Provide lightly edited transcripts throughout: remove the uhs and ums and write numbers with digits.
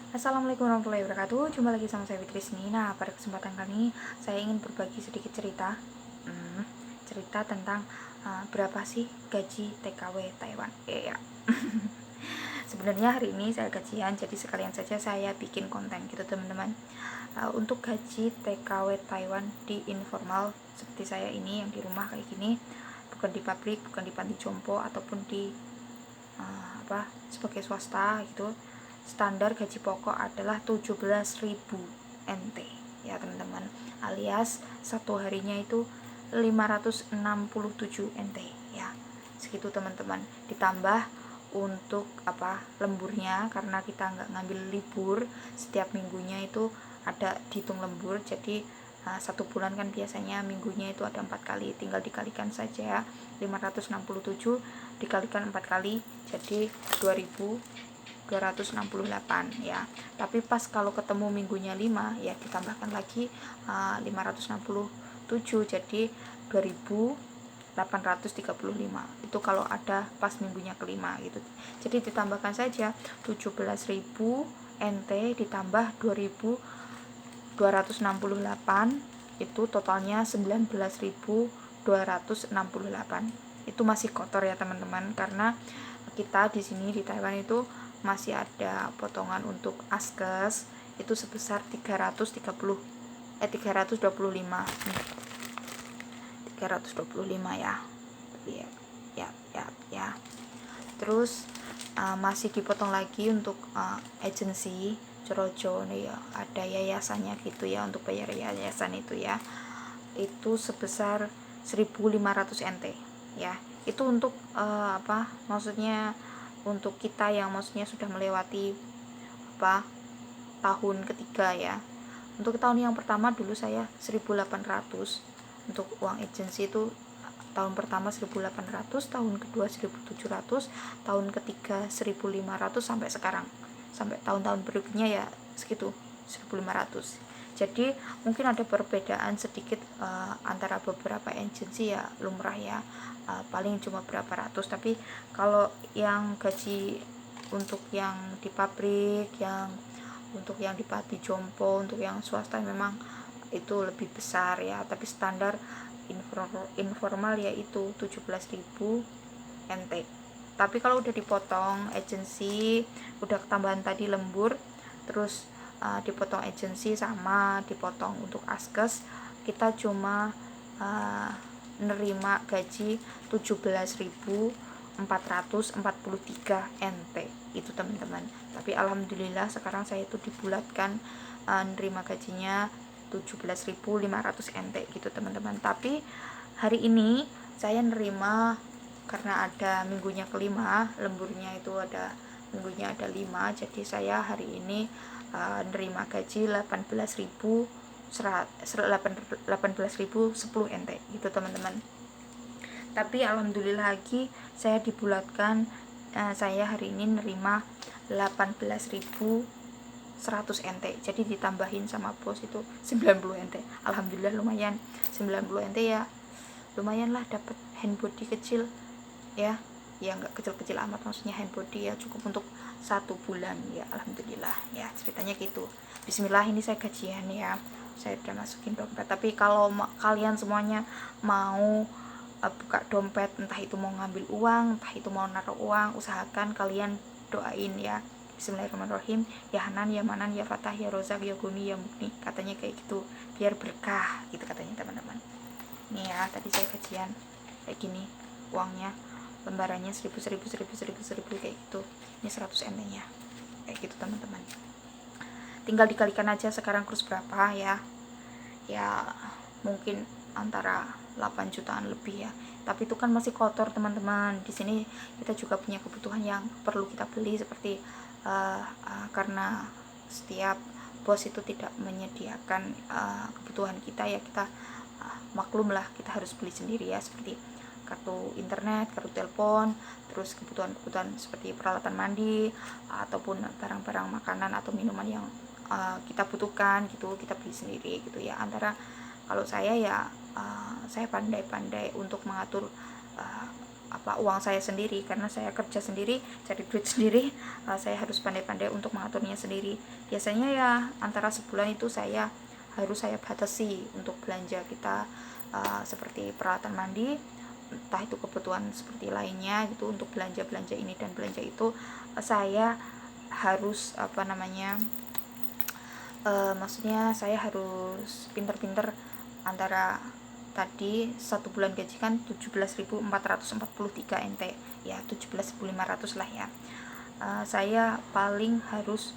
Assalamualaikum warahmatullahi wabarakatuh. Jumpa lagi sama saya Fitri Sini. Nah, pada kesempatan kali ini saya ingin berbagi sedikit cerita. Cerita tentang berapa sih gaji TKW Taiwan. Iya. Sebenarnya hari ini saya gajian, jadi sekalian saja saya bikin konten gitu teman-teman. Untuk gaji TKW Taiwan di informal seperti saya ini yang di rumah kayak gini, bukan di pabrik, bukan di panti jompo ataupun di sebagai swasta gitu, standar gaji pokok adalah 17.000 NT ya teman-teman, alias satu harinya itu 567 NT ya, segitu teman-teman. Ditambah untuk lemburnya, karena kita nggak ngambil libur, setiap minggunya itu ada dihitung lembur. Jadi satu bulan kan biasanya minggunya itu ada 4 kali, tinggal dikalikan saja 567 dikalikan 4 kali jadi 2268 ya. Tapi pas kalau ketemu minggunya 5 ya ditambahkan lagi 567 jadi 2835. Itu kalau ada pas minggunya kelima gitu. Jadi ditambahkan saja 17.000 NT ditambah 2268, itu totalnya 19.268. Itu masih kotor ya teman-teman, karena kita di sini di Taiwan itu masih ada potongan untuk askes itu sebesar 325 ya. Ya. Terus masih dipotong lagi untuk agensi Corojo nih ya, ada yayasannya gitu ya, untuk bayar yayasan itu ya, itu sebesar 1.500 NT ya. Itu untuk maksudnya untuk kita yang maksudnya sudah melewati tahun ketiga ya. Untuk tahun yang pertama dulu saya 1.800 untuk uang agensi itu. Tahun pertama 1.800, tahun kedua 1.700, tahun ketiga 1.500 sampai sekarang. Sampai tahun-tahun berikutnya ya segitu 1.500. Jadi mungkin ada perbedaan sedikit antara beberapa agensi ya, lumrah ya, paling cuma berapa ratus. Tapi kalau yang gaji untuk yang di pabrik, yang untuk yang di panti jompo, untuk yang swasta memang itu lebih besar ya. Tapi standar informal yaitu 17.000 NT. Tapi kalau udah dipotong agensi, udah ketambahan tadi lembur, terus dipotong agensi sama dipotong untuk askes, kita cuma nerima gaji 17.443 NT itu teman-teman. Tapi alhamdulillah sekarang saya itu dibulatkan nerima gajinya 17.500 NT gitu teman-teman. Tapi hari ini saya nerima karena ada minggunya kelima, lemburnya itu ada minggunya ada 5, jadi saya hari ini nerima gaji 18.010 NT gitu teman-teman. Tapi alhamdulillah lagi saya dibulatkan, saya hari ini nerima 18.100 NT, jadi ditambahin sama bos itu 90 NT. Alhamdulillah lumayan, 90 NT ya lumayan lah, dapat hand body kecil ya nggak kecil-kecil amat, maksudnya hand body ya cukup untuk 1 bulan ya. Alhamdulillah ya, ceritanya gitu. Bismillah, ini saya gajian ya, saya udah masukin dompet. Tapi kalau kalian semuanya mau buka dompet, entah itu mau ngambil uang, entah itu mau naruh uang, usahakan kalian doain ya, Bismillahirrahmanirrahim, ya Hanan, ya Manan, ya Fatah, ya Rozak, ya Guni, ya Mukni, katanya kayak gitu, biar berkah gitu katanya teman-teman. Nih ya, tadi saya gajian kayak gini uangnya, lembarannya 1000 kayak gitu. Ini 100 NT nya kayak gitu teman-teman. Tinggal dikalikan aja sekarang kurs berapa ya mungkin antara 8 jutaan lebih ya. Tapi itu kan masih kotor teman-teman. Di sini kita juga punya kebutuhan yang perlu kita beli, seperti karena setiap bos itu tidak menyediakan kebutuhan kita ya, kita maklum lah, kita harus beli sendiri ya, seperti kartu internet, kartu telepon, terus kebutuhan-kebutuhan seperti peralatan mandi ataupun barang-barang makanan atau minuman yang kita butuhkan gitu, kita beli sendiri gitu ya. Antara kalau saya ya saya pandai-pandai untuk mengatur uang saya sendiri, karena saya kerja sendiri, cari duit sendiri. Saya harus pandai-pandai untuk mengaturnya sendiri. Biasanya ya antara sebulan itu saya batasi untuk belanja kita, seperti peralatan mandi, entah itu kebutuhan seperti lainnya gitu. Untuk belanja ini dan belanja itu, saya harus maksudnya saya harus pinter-pinter. Antara tadi 1 bulan gaji kan 17.443 NT ya, 17.500 lah ya. Saya paling harus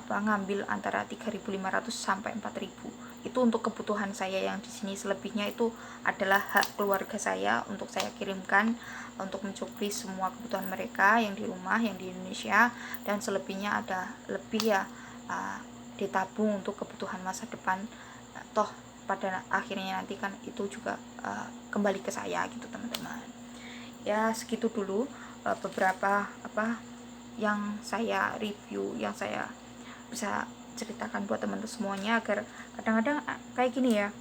ngambil antara 3.500 sampai 4.000. Itu untuk kebutuhan saya yang di sini. Selebihnya itu adalah hak keluarga saya untuk saya kirimkan untuk mencukupi semua kebutuhan mereka yang di rumah, yang di Indonesia. Dan selebihnya ada lebih ya, ditabung untuk kebutuhan masa depan. Toh pada akhirnya nanti kan itu juga kembali ke saya gitu teman-teman. Ya segitu dulu beberapa yang saya review, yang saya bisa ceritakan buat teman-teman semuanya, agar kadang-kadang kayak gini ya,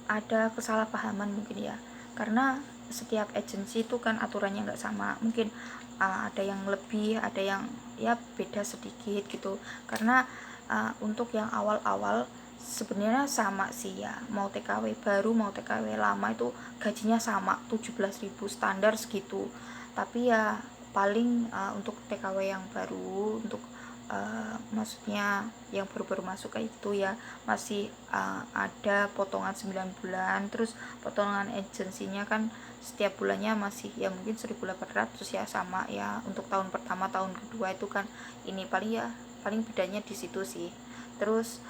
ada kesalahpahaman mungkin ya, karena setiap agensi itu kan aturannya nggak sama. Mungkin ada yang lebih, ada yang ya beda sedikit gitu. Karena untuk yang awal-awal sebenarnya sama sih ya, mau TKW baru mau TKW lama itu gajinya sama, 17.000 standar segitu. Tapi ya paling untuk TKW yang baru, untuk maksudnya yang baru-baru masuk kayak gitu ya, masih ada potongan 9 bulan. Terus potongan agensinya kan setiap bulannya masih ya mungkin 1.800 ya, sama ya untuk tahun pertama, tahun kedua itu kan ini paling bedanya di situ sih. Terus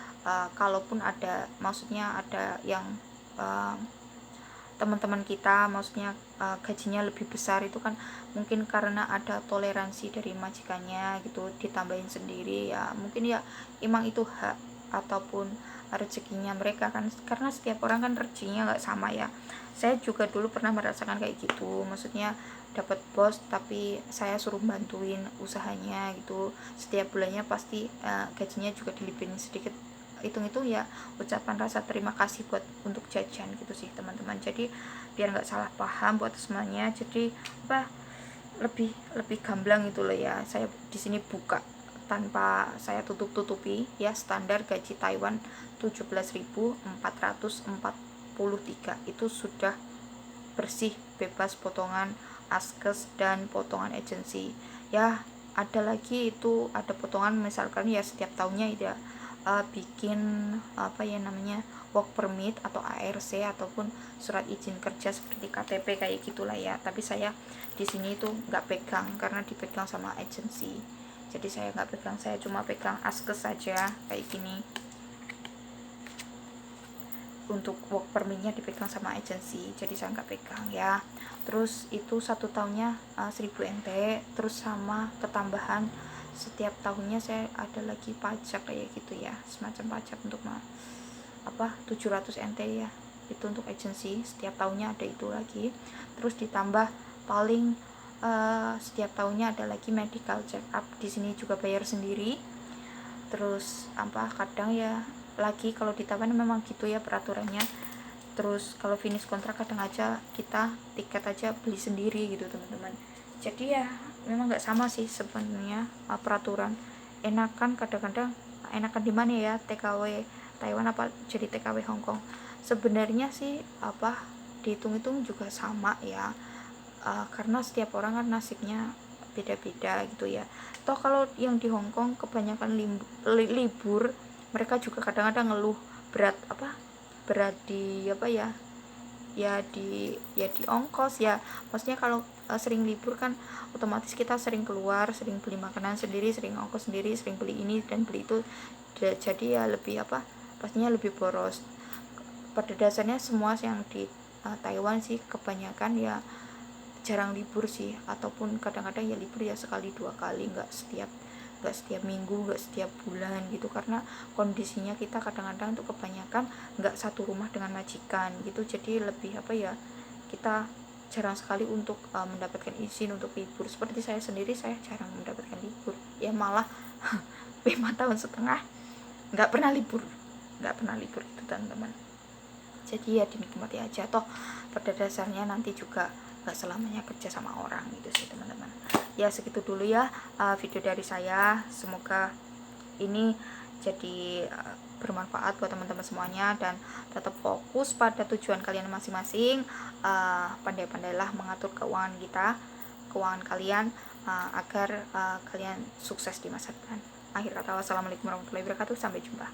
kalaupun ada, maksudnya ada yang teman-teman kita maksudnya gajinya lebih besar, itu kan mungkin karena ada toleransi dari majikannya gitu, ditambahin sendiri ya. Mungkin ya emang itu hak ataupun rezekinya mereka kan, karena setiap orang kan rezekinya nggak sama ya. Saya juga dulu pernah merasakan kayak gitu, maksudnya dapat bos tapi saya suruh bantuin usahanya gitu. Setiap bulannya pasti gajinya juga dilipirin sedikit, hitung-hitung ya ucapan rasa terima kasih buat untuk jajan gitu sih teman-teman. Jadi biar nggak salah paham buat semuanya, jadi lebih gamblang itu loh ya. Saya di sini buka tanpa saya tutupi ya, standar gaji Taiwan 17.443 itu sudah bersih, bebas potongan askes dan potongan agensi ya. Ada lagi itu, ada potongan misalkan ya setiap tahunnya itu ya, bikin work permit atau ARC ataupun surat izin kerja seperti KTP kayak gitulah ya. Tapi saya di sini itu nggak pegang karena dipegang sama agensi. Jadi saya nggak pegang, saya cuma pegang askes saja kayak gini. Untuk work permitnya dipegang sama agensi, jadi saya nggak pegang ya. Terus itu 1 tahunnya 1000 NT. Terus sama ketambahan setiap tahunnya saya ada lagi pajak kayak gitu ya, semacam pajak untuk 700 NT ya, itu untuk agensi. Setiap tahunnya ada itu lagi. Terus ditambah paling setiap tahunnya ada lagi medical check up, di sini juga bayar sendiri. Terus kadang ya lagi kalau di Taiwan memang gitu ya peraturannya. Terus kalau finish kontrak kadang aja kita tiket aja beli sendiri gitu teman-teman. Jadi ya memang nggak sama sih sebenarnya peraturan. Kadang-kadang enakan di mana ya, TKW Taiwan apa jadi TKW Hong Kong? Sebenarnya sih dihitung-hitung juga sama ya, karena setiap orang kan nasibnya beda-beda gitu ya. Toh kalau yang di Hong Kong kebanyakan libur, mereka juga kadang-kadang ngeluh berat di di ongkos ya. Maksudnya kalau sering libur kan otomatis kita sering keluar, sering beli makanan sendiri, sering ongkos sendiri, sering beli ini dan beli itu. Jadi ya lebih pastinya lebih boros. Pada dasarnya semua yang di Taiwan sih kebanyakan ya jarang libur sih, ataupun kadang-kadang ya libur ya sekali 2 kali, nggak setiap minggu, nggak setiap bulan gitu. Karena kondisinya kita kadang-kadang tuh kebanyakan nggak satu rumah dengan majikan gitu. Jadi lebih kita jarang sekali untuk mendapatkan izin untuk libur. Seperti saya sendiri, saya jarang mendapatkan libur ya, malah 5 tahun setengah nggak pernah libur itu teman-teman. jadi ya dinikmati aja, toh pada dasarnya nanti juga gak selamanya kerja sama orang gitu sih teman-teman. Ya segitu dulu ya video dari saya, semoga ini jadi bermanfaat buat teman-teman semuanya, dan tetap fokus pada tujuan kalian masing-masing. Pandai-pandailah mengatur keuangan kalian agar kalian sukses di masa depan. Akhir kata, wassalamualaikum warahmatullahi wabarakatuh, sampai jumpa.